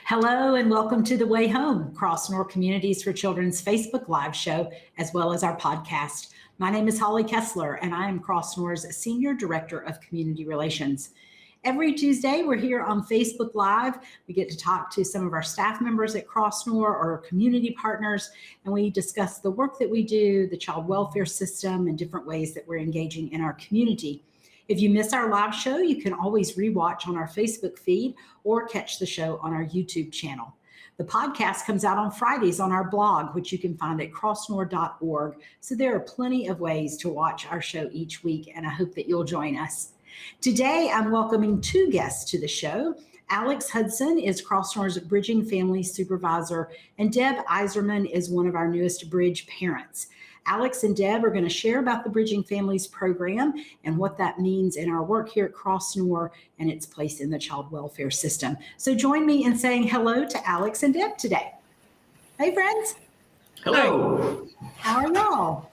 Hello and welcome to The Way Home, Crossnore Communities for Children's Facebook Live show, as well as our podcast. My name is Holly Kessler, and I am Crossnore's Senior Director of Community Relations. Every Tuesday, we're here on Facebook Live. We get to talk to some of our staff members at Crossnore or community partners, and we discuss the work that we do, the child welfare system, and different ways that we're engaging in our community. If you miss our live show, you can always rewatch on our Facebook feed or catch the show on our YouTube channel. The podcast comes out on Fridays on our blog, which you can find at crossnore.org. So there are plenty of ways to watch our show each week, and I hope that you'll join us. Today, I'm welcoming two guests to the show. Alex Hudson is Crossnore's Bridging Families Supervisor, and Deb Eiserman is one of our newest Bridge parents. Alex and Deb are going to share about the Bridging Families program and what that means in our work here at Crossnore and its place in the child welfare system. So join me in saying hello to Alex and Deb today. Hey, friends. Hello. How are y'all?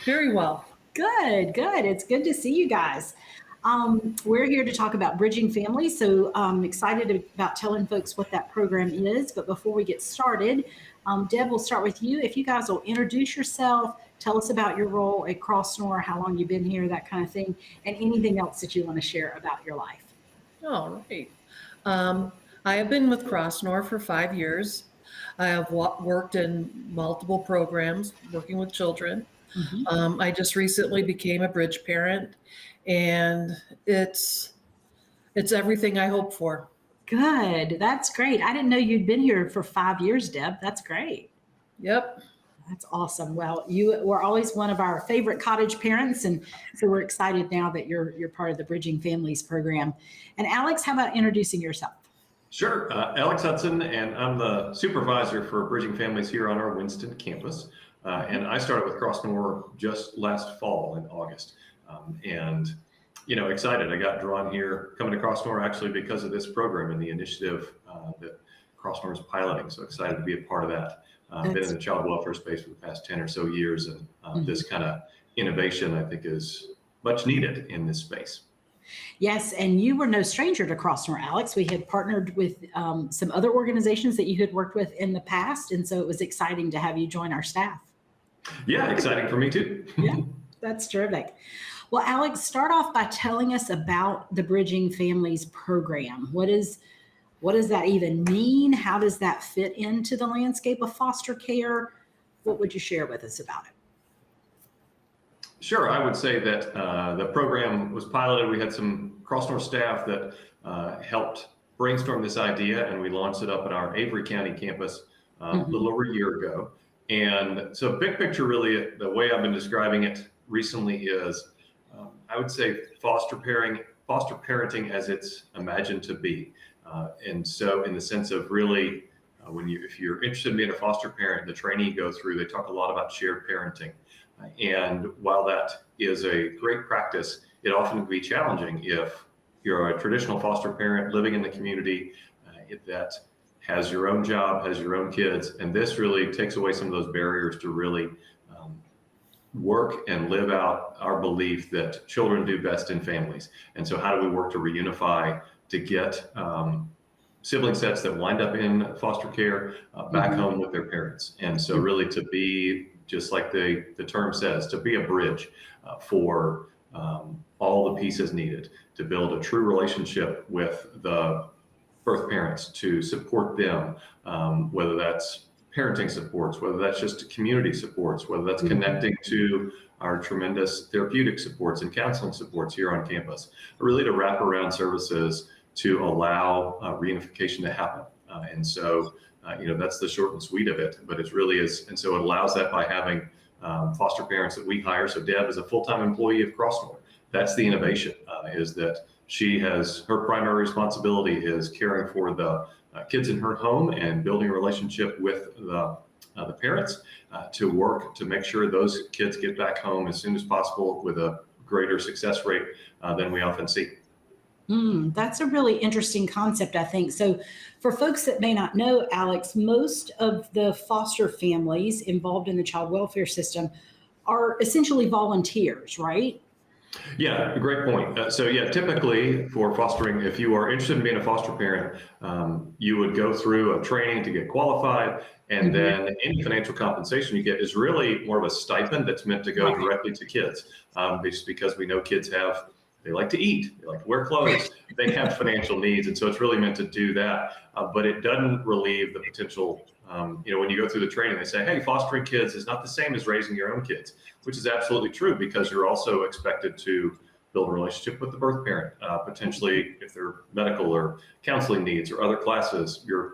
Very well. Good. It's good to see you guys. We're here to talk about Bridging Families, so I'm excited about telling folks what that program is. But before we get started, Deb, we'll start with you. If you guys will introduce yourself, tell us about your role at Crossnore, how long you've been here, that kind of thing, and anything else that you want to share about your life. All right. I have been with Crossnore for 5 years. I have worked in multiple programs working with children. Mm-hmm. I just recently became a Bridge parent, and it's everything I hoped for. Good. That's great. I didn't know you'd been here for 5 years, Deb. That's great. Yep. That's awesome. Well, you were always one of our favorite cottage parents, and so we're excited now that you're part of the Bridging Families program. And Alex, how about introducing yourself? Sure. Alex Hudson, and I'm the supervisor for Bridging Families here on our Winston campus. And I started with Crossnore just last fall in August. Excited. I got drawn here coming to Crossnore actually because of this program and the initiative that Crossnore is piloting. So excited to be a part of that. Been in the child welfare space for the past 10 or so years, and this kind of innovation I think is much needed in this space. Yes, and you were no stranger to Crossnore, Alex. We had partnered with some other organizations that you had worked with in the past, and so it was exciting to have you join our staff. Yeah, exciting for me too. Yeah, that's terrific. Well, Alex, start off by telling us about the Bridging Families program. What does that even mean? How does that fit into the landscape of foster care? What would you share with us about it? Sure. I would say that the program was piloted. We had some Crossnore staff that helped brainstorm this idea, and we launched it up at our Avery County campus a little over a year ago. And so big picture, really, the way I've been describing it recently is, I would say foster parenting as it's imagined to be. And so in the sense of really, if you're interested in being a foster parent, the training you go through, they talk a lot about shared parenting. And while that is a great practice, it often can be challenging if you're a traditional foster parent living in the community that has your own job, has your own kids, and this really takes away some of those barriers to really work and live out our belief that children do best in families. And so how do we work to reunify, to get sibling sets that wind up in foster care back home with their parents? And so really to be, just like the term says, to be a bridge for all the pieces needed to build a true relationship with the birth parents, to support them, whether that's parenting supports, whether that's just community supports, whether that's connecting to our tremendous therapeutic supports and counseling supports here on campus, really to wrap around services to allow reunification to happen. And so, that's the short and sweet of it, but it really is. And so it allows that by having foster parents that we hire. So Deb is a full-time employee of Crossnore. That's the innovation, is that her primary responsibility is caring for the kids in her home and building a relationship with the parents to work to make sure those kids get back home as soon as possible with a greater success rate than we often see. That's a really interesting concept, I think. So for folks that may not know, Alex, most of the foster families involved in the child welfare system are essentially volunteers, right? Yeah, great point. Typically for fostering, if you are interested in being a foster parent, you would go through a training to get qualified, and then any financial compensation you get is really more of a stipend that's meant to go directly to kids. Just because we know kids they like to eat, they like to wear clothes, they have financial needs, and so it's really meant to do that. But it doesn't relieve the potential. When you go through the training, they say, hey, fostering kids is not the same as raising your own kids, which is absolutely true, because you're also expected to build a relationship with the birth parent, potentially if there are medical or counseling needs or other classes, your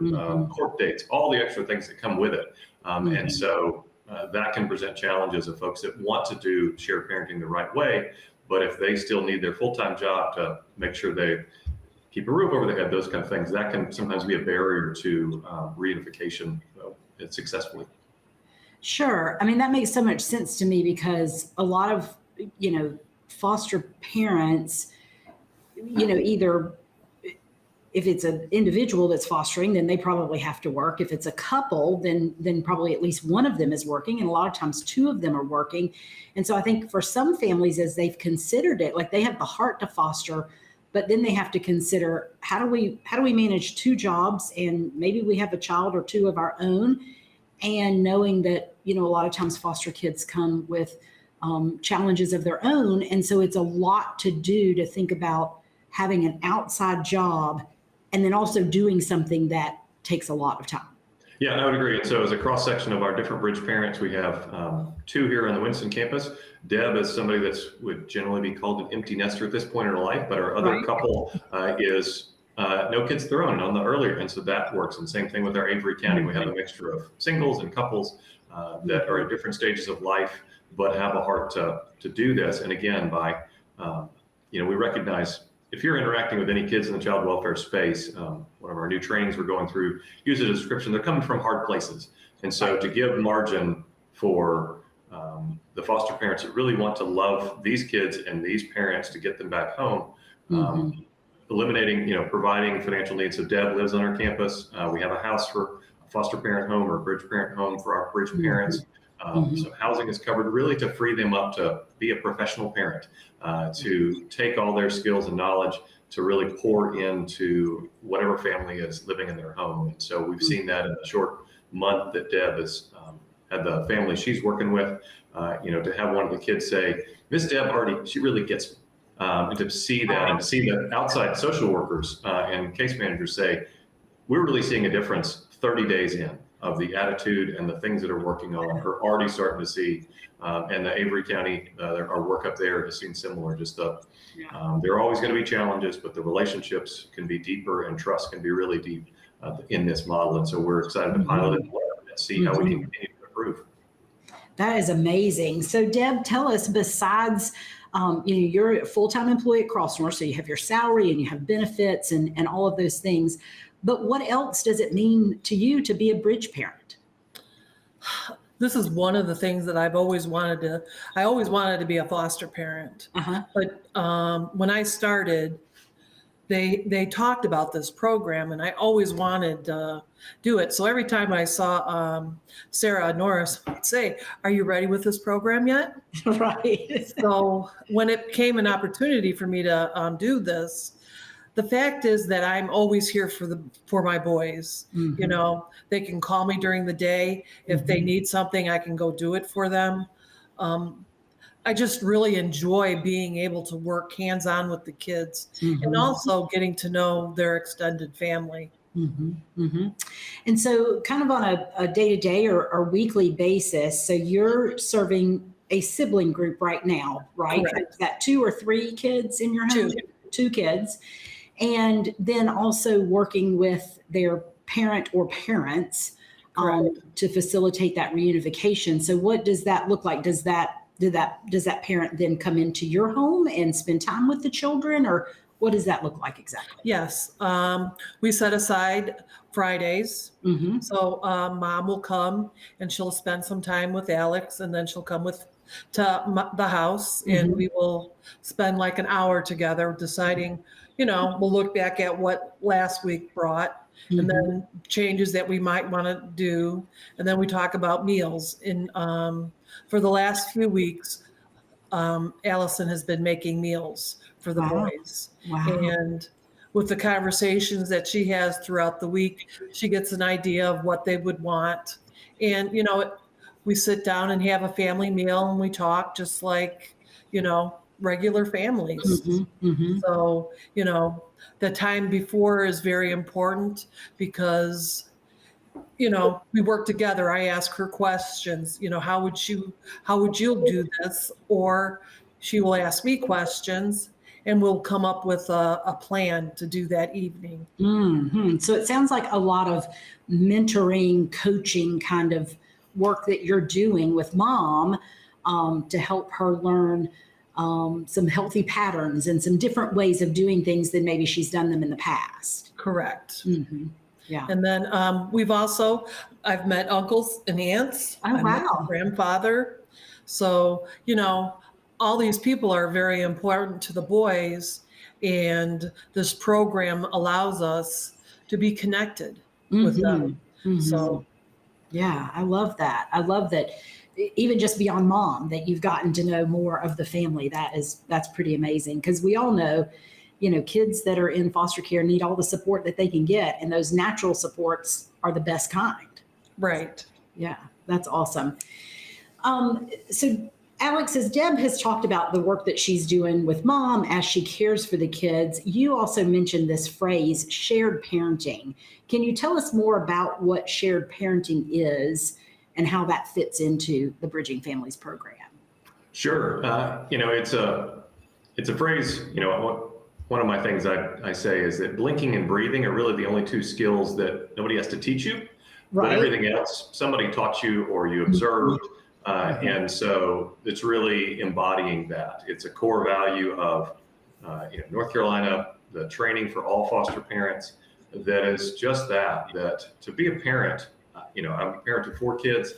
court dates, all the extra things that come with it. And so that can present challenges of folks that want to do shared parenting the right way, but if they still need their full-time job to make sure they keep a roof over their head, those kind of things, that can sometimes be a barrier to reunification successfully. Sure. I mean, that makes so much sense to me, because a lot of, foster parents, either if it's an individual that's fostering, then they probably have to work. If it's a couple, then probably at least one of them is working. And a lot of times two of them are working. And so I think for some families, as they've considered it, like they have the heart to foster, but then they have to consider, how do we manage two jobs, and maybe we have a child or two of our own, and knowing that, a lot of times foster kids come with challenges of their own. And so it's a lot to do to think about having an outside job and then also doing something that takes a lot of time. Yeah, I would agree. And so as a cross section of our different bridge parents, we have two here on the Winston campus. Deb is somebody would generally be called an empty nester at this point in her life, but our other couple is no kids of their own on the earlier. And so that works. And same thing with our Avery County. We have a mixture of singles and couples that are at different stages of life, but have a heart to do this. And again, we recognize if you're interacting with any kids in the child welfare space, one of our new trainings we're going through uses a description, they're coming from hard places. And so to give margin for the foster parents that really want to love these kids and these parents to get them back home, eliminating, providing financial needs. So Deb lives on our campus. We have a house for a foster parent home or a bridge parent home for our bridge parents. So housing is covered really to free them up to be a professional parent, to take all their skills and knowledge to really pour into whatever family is living in their home. And so we've seen that in the short month that Deb has had the family she's working with, to have one of the kids say, Miss Deb she really gets me. And to see that, and to see the outside social workers and case managers say, we're really seeing a difference 30 days in of the attitude and the things that are working on. We're already starting to see, and the Avery County, our work up there has seen similar. Just there are always going to be challenges, but the relationships can be deeper and trust can be really deep in this model. And so we're excited to pilot it and see how we can continue to improve. That is amazing. So Deb, tell us, besides, you're a full-time employee at Crossnore, so you have your salary and you have benefits and all of those things. But what else does it mean to you to be a bridge parent? This is one of the things that I've always wanted to. I always wanted to be a foster parent. But when I started, they talked about this program, and I always wanted to do it. So every time I saw Sarah Norris, I'd say, "Are you ready with this program yet?" Right. So when it came an opportunity for me to do this, the fact is that I'm always here for my boys. They can call me during the day. If they need something, I can go do it for them. I just really enjoy being able to work hands-on with the kids and also getting to know their extended family. And so kind of on a day-to-day or weekly basis, so you're serving a sibling group right now, right? Correct. Is that 2 or 3 kids in your home? 2 kids. And then also working with their parent or parents to facilitate that reunification. So what does that look like? Does that parent then come into your home and spend time with the children, or what does that look like exactly? Yes. We set aside Fridays. So mom will come and she'll spend some time with Alex, and then she'll come to the house, and we will spend like an hour together deciding, we'll look back at what last week brought, and then changes that we might want to do. And then we talk about meals. For the last few weeks, Allison has been making meals for the Wow. boys. Wow. And with the conversations that she has throughout the week, she gets an idea of what they would want. And, we sit down and have a family meal and we talk just like, regular families. Mhm, mhm. So, the time before is very important because, we work together. I ask her questions, how would you do this? Or she will ask me questions and we'll come up with a plan to do that evening. So it sounds like a lot of mentoring, coaching kind of work that you're doing with mom to help her learn some healthy patterns and some different ways of doing things than maybe she's done them in the past. Correct. Yeah. And then I've met uncles and aunts. Oh, I've met wow. my grandfather. So, all these people are very important to the boys. And this program allows us to be connected with them. So, Yeah, I love that. I love that even just beyond mom, that you've gotten to know more of the family. That's pretty amazing because we all know, kids that are in foster care need all the support that they can get. And those natural supports are the best kind. right. Yeah, that's awesome. So Alex, as Deb has talked about the work that she's doing with mom as she cares for the kids, you also mentioned this phrase, shared parenting. Can you tell us more about what shared parenting is and how that fits into the Bridging Families program? Sure. It's a phrase, one of my things I say is that blinking and breathing are really the only two skills that nobody has to teach you, but Right. everything else somebody taught you or you observed. And so it's really embodying that. It's a core value of North Carolina, the training for all foster parents, that is just that to be a parent, I'm a parent of 4 kids.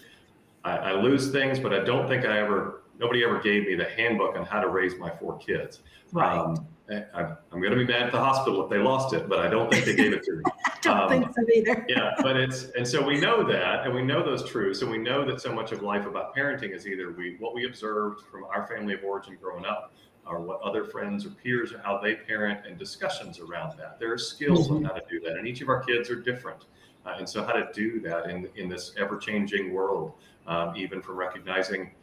I lose things, but I don't think nobody ever gave me the handbook on how to raise my 4 kids. Right. I'm going to be mad at the hospital if they lost it, but I don't think they gave it to me. I don't think so either. Yeah, but and so we know that, and we know those truths, and we know that so much of life about parenting is either what we observed from our family of origin growing up, or what other friends or peers or how they parent, and discussions around that. There are skills on how to do that, and each of our kids are different. And so how to do that in this ever-changing world, even from recognizing,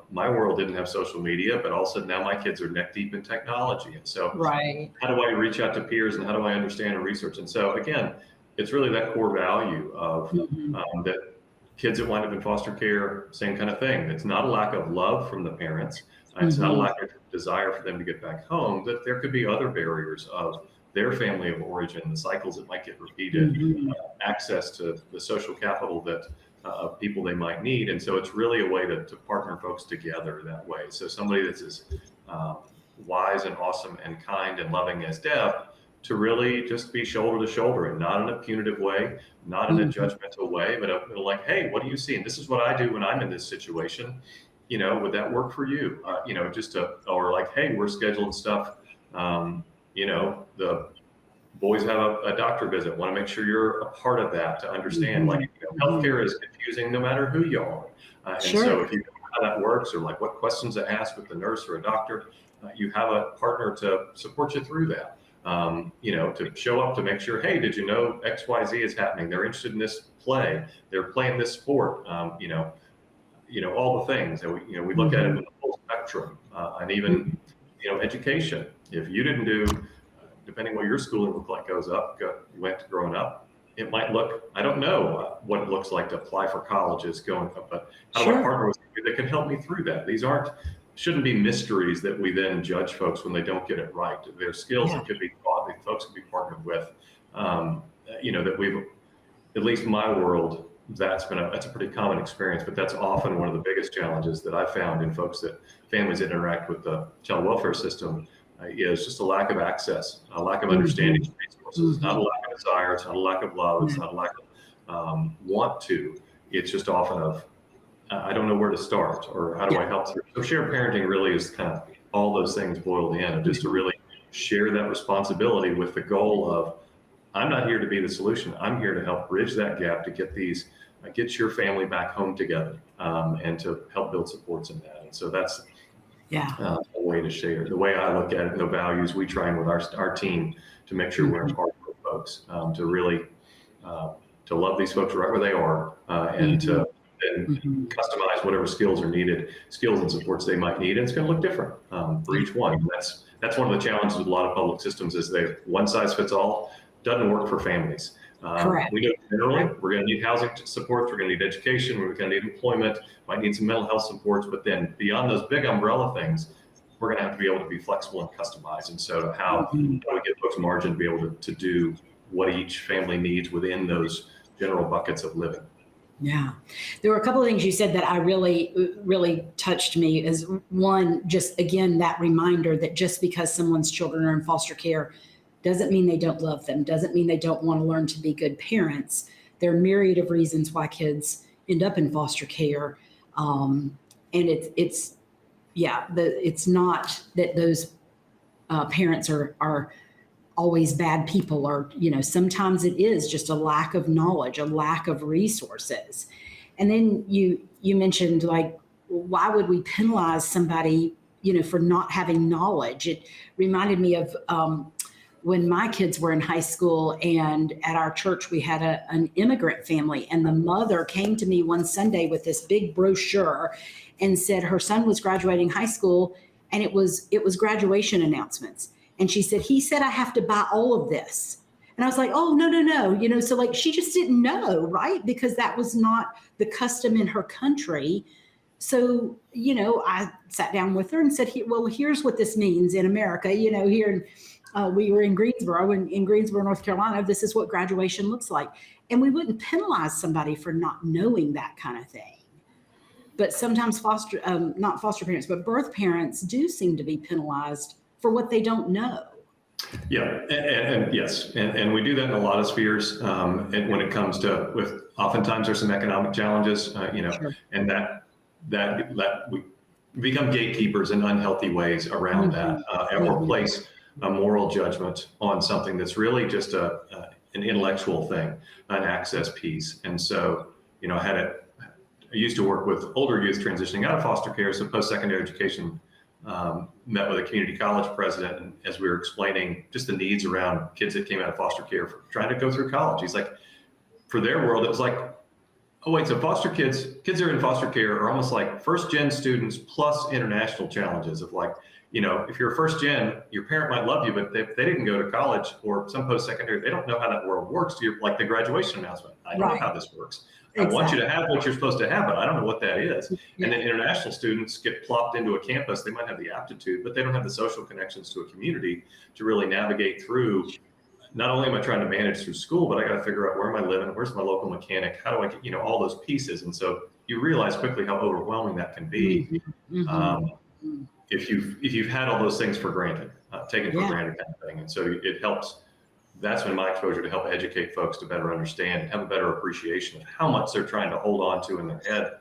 my world didn't have social media, but all of a sudden now my kids are neck deep in technology. And so Right. how do I reach out to peers and how do I understand and research? And so again, it's really that core value of that kids that wind up in foster care, same kind of thing. It's not a lack of love from the parents. It's not a lack of desire for them to get back home, that there could be other barriers of their family of origin, the cycles that might get repeated, access to the social capital that people they might need. And so it's really a way to partner folks together that way. So somebody that's as wise and awesome and kind and loving as Deb, to really just be shoulder to shoulder, and not in a punitive way, not in a judgmental way, but like, hey, what do you see? And this is what I do when I'm in this situation. Would that work for you? Or like, hey, we're scheduling stuff. The boys have a doctor visit. Want to make sure you're a part of that to understand. Like, healthcare is confusing no matter who you are. And so if you know how that works, or like what questions to ask with the nurse or a doctor, you have a partner to support you through that. To show up to make sure, hey, did you know XYZ is happening? They're interested in this play. They're playing this sport. All the things. And we look at it in the full spectrum, and even education. If you didn't do, depending what your schooling looked like went growing up, it might look, I don't know what it looks like to apply for colleges going up, but how do I partner with somebody that can help me through that? These shouldn't be mysteries that we then judge folks when they don't get it right. They're skills that could be taught, that folks could be partnered with. That we've, at least in my world, that's a pretty common experience, but that's often one of the biggest challenges that I found in families that interact with the child welfare system, is just a lack of access, a lack of understanding of resources. It's not a lack of desire, it's not a lack of love, it's not a lack of want to. It's just often of, I don't know where to start, or how do I help through. So shared parenting really is kind of all those things boiled in, just to really share that responsibility with the goal of, I'm not here to be the solution. I'm here to help bridge that gap to get your family back home together, and to help build supports in that. And so that's Yeah. A way to share. The way I look at it, the values we train with our team to make sure we're empowered folks to really to love these folks right where they are and to customize whatever skills are needed, skills and supports they might need. And it's going to look different for each one. And that's one of the challenges with a lot of public systems is they one size fits all doesn't work for families. Correct. We know generally we're going to need housing supports, we're going to need education, we're going to need employment, might need some mental health supports, but then beyond those big umbrella things, we're going to have to be able to be flexible and customized. And so how do we get folks margin to be able to do what each family needs within those general buckets of living? Yeah. There were a couple of things you said that I really touched me. Is one, just again, that reminder that just because someone's children are in foster care doesn't mean they don't love them, doesn't mean they don't want to learn to be good parents. There are myriad of reasons why kids end up in foster care. And it's not that those parents are always bad people, or, sometimes it is just a lack of knowledge, a lack of resources. And then you mentioned, like, why would we penalize somebody, for not having knowledge? It reminded me of when my kids were in high school, and at our church, we had an immigrant family, and the mother came to me one Sunday with this big brochure and said her son was graduating high school, and it was graduation announcements. And she said, he said, I have to buy all of this. And I was like, oh, no. So like, she just didn't know, right? Because that was not the custom in her country. So, I sat down with her and said, well, here's what this means in America. Here we were in Greensboro, North Carolina. This is what graduation looks like. And we wouldn't penalize somebody for not knowing that kind of thing. But sometimes not foster parents, but birth parents do seem to be penalized for what they don't know. Yeah, and yes, and we do that in a lot of spheres. And when it comes to oftentimes there's some economic challenges, Sure. and that we become gatekeepers in unhealthy ways around that, or place a moral judgment on something that's really just an intellectual thing, an access piece. And so, I used to work with older youth transitioning out of foster care, so post-secondary education. Met with a community college president, and as we were explaining just the needs around kids that came out of foster care for trying to go through college, he's like, for their world, it was like, oh wait, so kids that are in foster care are almost like first gen students plus international challenges of like, if you're a first gen, your parent might love you, but they didn't go to college or some post-secondary, they don't know how that world works. You're like the graduation announcement. I know how this works. Exactly. I want you to have what you're supposed to have, but I don't know what that is. Yeah. And then international students get plopped into a campus. They might have the aptitude, but they don't have the social connections to a community to really navigate through. Not only am I trying to manage through school, but I got to figure out where am I living? Where's my local mechanic? How do I get, all those pieces? And so you realize quickly how overwhelming that can be. If you've had all those things for granted, taken for granted kind of thing. And so it helps. That's been my exposure to help educate folks to better understand and have a better appreciation of how much they're trying to hold on to in their head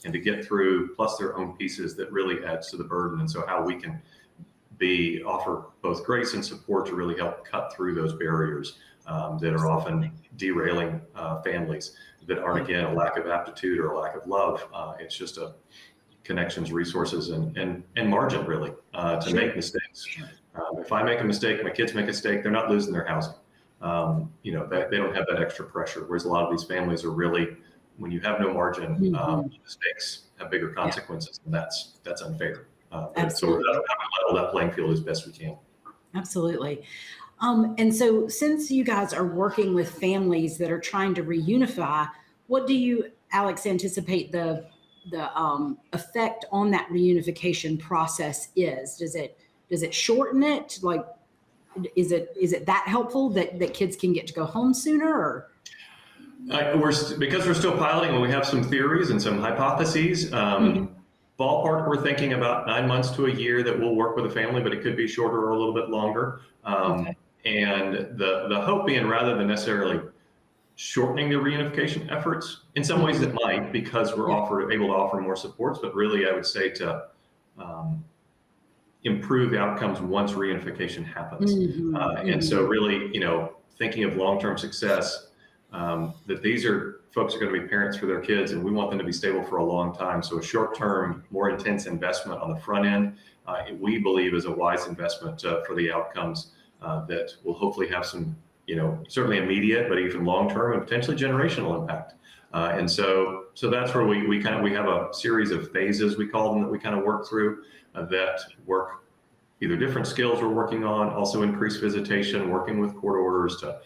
and to get through, plus their own pieces that really adds to the burden. And so how we can offer both grace and support to really help cut through those barriers that are often derailing families that aren't, again, a lack of aptitude or a lack of love. It's just a connections, resources, and margin really to make mistakes. If I make a mistake, my kids make a mistake, they're not losing their housing. They don't have that extra pressure. Whereas a lot of these families are really, when you have no margin, mistakes have bigger consequences, and that's unfair. So we're level that playing field as best we can. Absolutely. And so since you guys are working with families that are trying to reunify, what do you, Alex, anticipate the effect on that reunification process is? Does it shorten it? Like, is it that helpful that kids can get to go home sooner? Or? Because we're still piloting and we have some theories and some hypotheses. Ballpark, we're thinking about 9 months to a year that we'll work with a family, but it could be shorter or a little bit longer. And the hope being, rather than necessarily shortening the reunification efforts, in some ways it might, because we're able to offer more supports, but really I would say to improve the outcomes once reunification happens. And so really, thinking of long-term success, that these are folks who are going to be parents for their kids, and we want them to be stable for a long time. So a short-term, more intense investment on the front end, we believe is a wise investment for the outcomes that will hopefully have some, certainly immediate, but even long-term and potentially generational impact. And so that's where we have a series of phases, we call them, that we kind of work through that work either different skills we're working on, also increased visitation, working with court orders to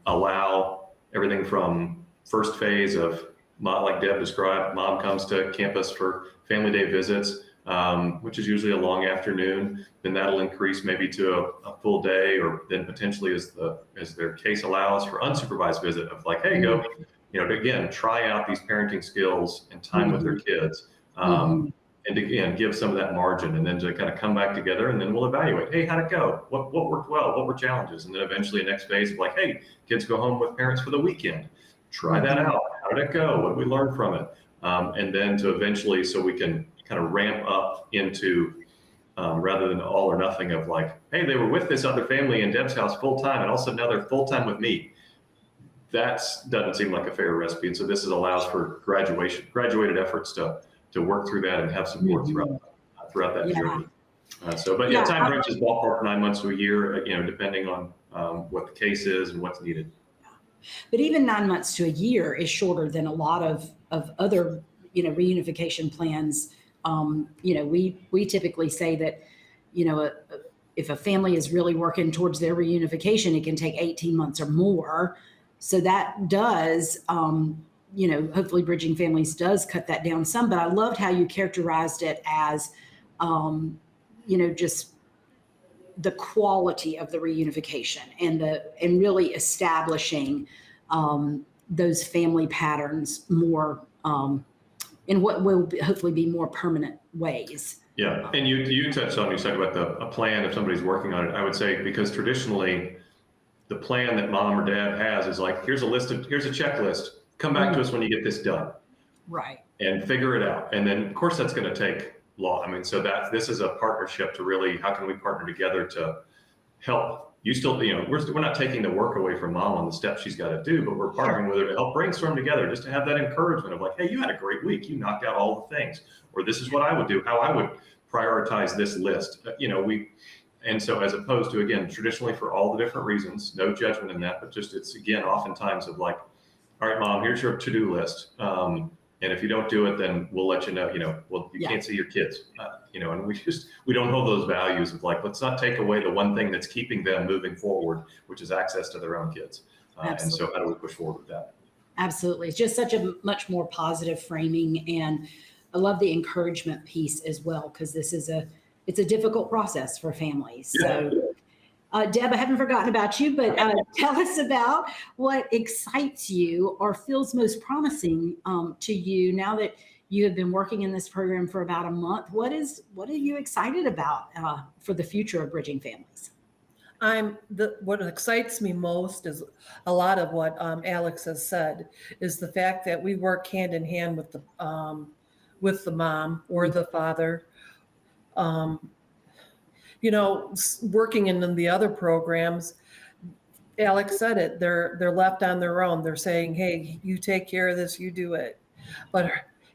allow everything from first phase of, like Deb described, mom comes to campus for family day visits, which is usually a long afternoon. Then that'll increase maybe to a full day, or then potentially as their case allows for unsupervised visit of like, hey, go, again, try out these parenting skills and time with their kids. And again, give some of that margin, and then to kind of come back together, and then we'll evaluate, hey, how'd it go? What worked well? What were challenges? And then eventually a next phase of like, hey, kids go home with parents for the weekend. Try that out. How did it go? What did we learn from it? And then to eventually, so we can kind of ramp up into, rather than all or nothing of like, hey, they were with this other family in Deb's house full time, and also now they're full time with me. That doesn't seem like a fair recipe. And so this allows for graduated efforts to work through that and have support throughout that journey. Time crunch is ballpark 9 months to a year, depending on what the case is and what's needed. But even 9 months to a year is shorter than a lot of other, reunification plans. We typically say that, if a family is really working towards their reunification, it can take 18 months or more. So that does, hopefully Bridging Families does cut that down some, but I loved how you characterized it as, just the quality of the reunification and really establishing those family patterns more in what will hopefully be more permanent ways. Yeah, and you touched on, you talked about a plan if somebody's working on it. I would say, because traditionally the plan that mom or dad has is like, here's a checklist. Come back to us when you get this done. Right. And figure it out. And then of course that's going to take long. I mean, so this is a partnership to really, how can we partner together to help you still, we're not taking the work away from mom on the steps she's got to do, but we're partnering with her to help brainstorm together, just to have that encouragement of like, hey, you had a great week. You knocked out all the things, or this is what I would do, how I would prioritize this list. And so as opposed to, again, traditionally for all the different reasons, no judgment in that, but just it's, again, oftentimes of like, all right, mom, here's your to-do list. And if you don't do it, then we'll let you know, you can't see your kids, and we don't hold those values of like, let's not take away the one thing that's keeping them moving forward, which is access to their own kids. And so how do we push forward with that? Absolutely. It's just such a much more positive framing. And I love the encouragement piece as well, because it's a difficult process for families. So Deb, I haven't forgotten about you, but tell us about what excites you or feels most promising to you now that you have been working in this program for about a month. What are you excited about for the future of Bridging Families? What excites me most is a lot of what Alex has said, is the fact that we work hand in hand with the mom or the father. Working in the other programs, Alex said it, they're left on their own. They're saying, hey, you take care of this, you do it. But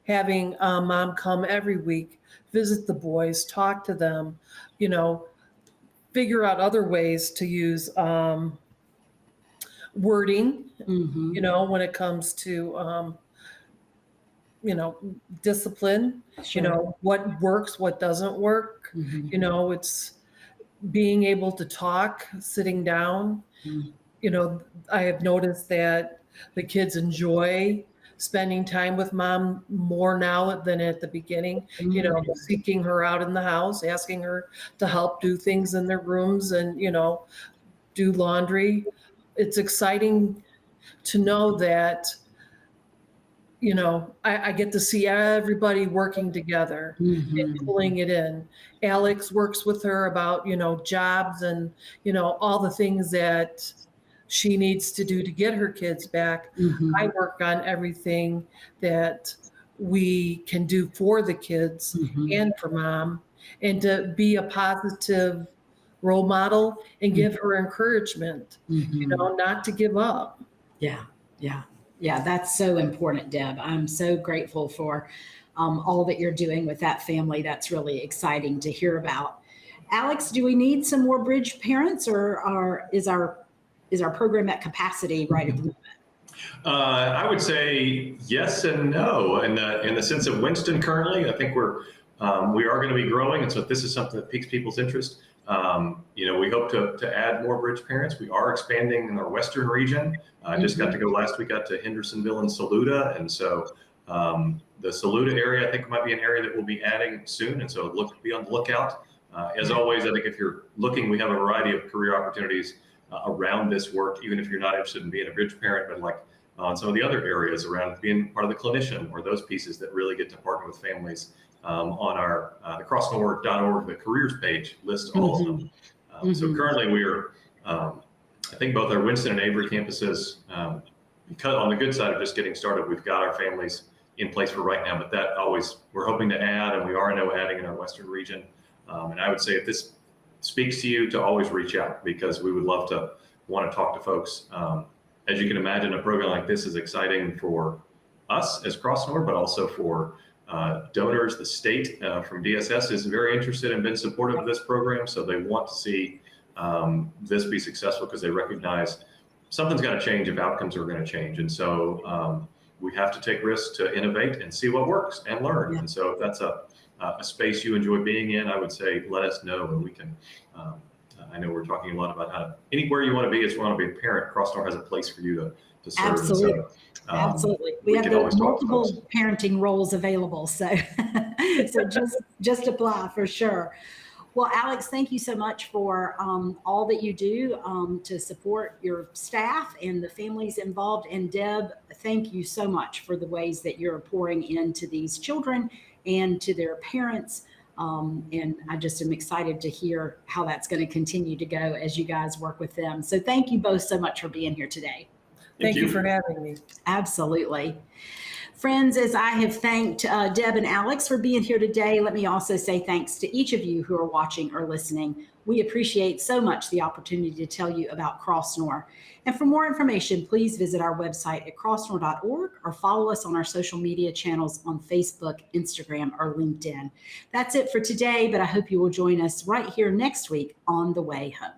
having mom come every week, visit the boys, talk to them, figure out other ways to use wording, when it comes to, discipline, what works, what doesn't work, it's being able to talk, sitting down. I have noticed that the kids enjoy spending time with mom more now than at the beginning, seeking her out in the house, asking her to help do things in their rooms and, do laundry. It's exciting to know that, I get to see everybody working together and pulling it in. Alex works with her about, jobs and, all the things that she needs to do to get her kids back. I work on everything that we can do for the kids and for mom, and to be a positive role model and give her encouragement, not to give up. Yeah. Yeah. Yeah. That's so important, Deb. I'm so grateful for all that you're doing with that family. That's really exciting to hear about. Alex, do we need some more bridge parents, or is our program at capacity right at the moment? I would say yes and no. In the sense of Winston currently, I think we are going to be growing, and so if this is something that piques people's interest, we hope to add more bridge parents. We are expanding in our western region. I just got to go last week out to Hendersonville and Saluda, and so the Saluda area I think might be an area that we'll be adding soon, and so be on the lookout. As always, I think if you're looking, we have a variety of career opportunities around this work, even if you're not interested in being a bridge parent, but like on some of the other areas around being part of the clinician or those pieces that really get to partner with families. On our the crossnore.org, the careers page lists all of them. So currently we're, I think both our Winston and Avery campuses, because on the good side of just getting started, we've got our families in place for right now, but that always, we're hoping to add, and we are now adding in our western region. And I would say if this speaks to you, to always reach out, because we would love to want to talk to folks. As you can imagine, a program like this is exciting for us as Crossnore, but also for donors. The state from DSS is very interested and been supportive of this program, so they want to see this be successful because they recognize something's got to change if outcomes are going to change. And so we have to take risks to innovate and see what works and learn. And so if that's a space you enjoy being in, I would say let us know, and we can. I know we're talking a lot about how anywhere you want to be, as you want to be a parent, Crossnore has a place for you to serve. Absolutely. So, absolutely. We have the multiple parenting roles available. So, so just apply for sure. Well, Alex, thank you so much for all that you do to support your staff and the families involved. And Deb, thank you so much for the ways that you're pouring into these children and to their parents. And I just am excited to hear how that's going to continue to go as you guys work with them. So thank you both so much for being here today. Thank you for having me. Absolutely. Friends, as I have thanked Deb and Alex for being here today, let me also say thanks to each of you who are watching or listening. We appreciate so much the opportunity to tell you about Crossnore. And for more information, please visit our website at crossnore.org or follow us on our social media channels on Facebook, Instagram, or LinkedIn. That's it for today, but I hope you will join us right here next week on The Way Home.